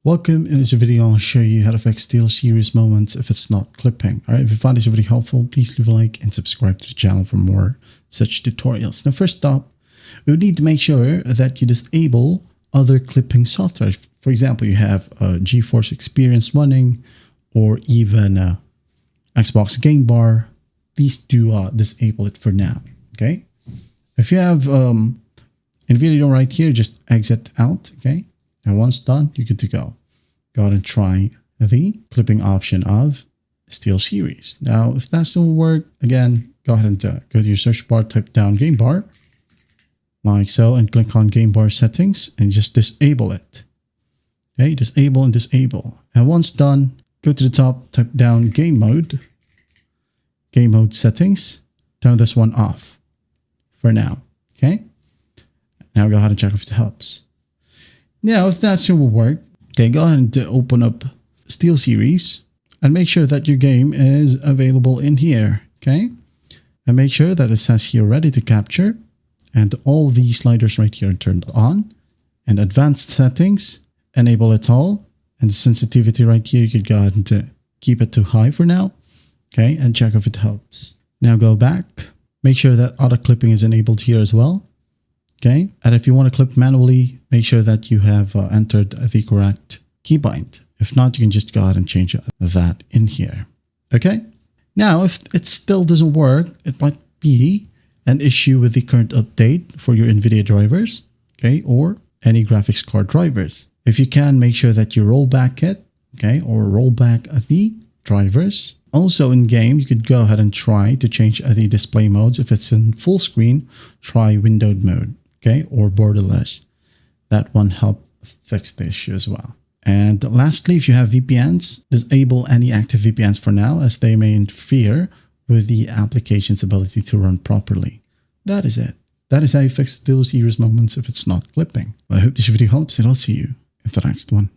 Welcome. In this video, I'll show you how to fix SteelSeries Moments if it's not clipping. All right, if you find this video helpful, please leave a like and subscribe to the channel for more such tutorials. Now, first up, we would need to make sure that you disable other clipping software. For example, you have a GeForce Experience running or even a Xbox Game Bar. Please do disable it for now, okay? If you have NVIDIA right here, just exit out, okay? And once done, you're good to go. Go ahead and try the clipping option of SteelSeries. Now, if that doesn't work, again, go ahead and go to your search bar, type down Game Bar, like so, and click on Game Bar settings and just disable it. Okay, disable and disable. And once done, go to the top, type down Game Mode settings, turn this one off for now. Okay, now go ahead and check if it helps. Now, if that still will work, okay, go ahead and open up SteelSeries and make sure that your game is available in here, okay? And make sure that it says here ready to capture and all these sliders right here are turned on. And advanced settings, enable it all. And the sensitivity right here, you could go ahead and keep it to high for now, okay? And check if it helps. Now go back, make sure that auto clipping is enabled here as well. Okay, and if you want to clip manually, make sure that you have entered the correct keybind. If not, you can just go ahead and change that in here. Okay, now if it still doesn't work, it might be an issue with the current update for your NVIDIA drivers, okay, or any graphics card drivers. If you can, make sure that you roll back it, okay, or roll back the drivers. Also in game, you could go ahead and try to change the display modes. If it's in full screen, try windowed mode. Okay, or borderless. That one help fix the issue as well. And lastly, if you have VPNs, disable any active VPNs for now, as they may interfere with the application's ability to run properly. That is it. That is how you fix SteelSeries Moments if it's not clipping. Well, I hope this video helps, and I'll see you in the next one.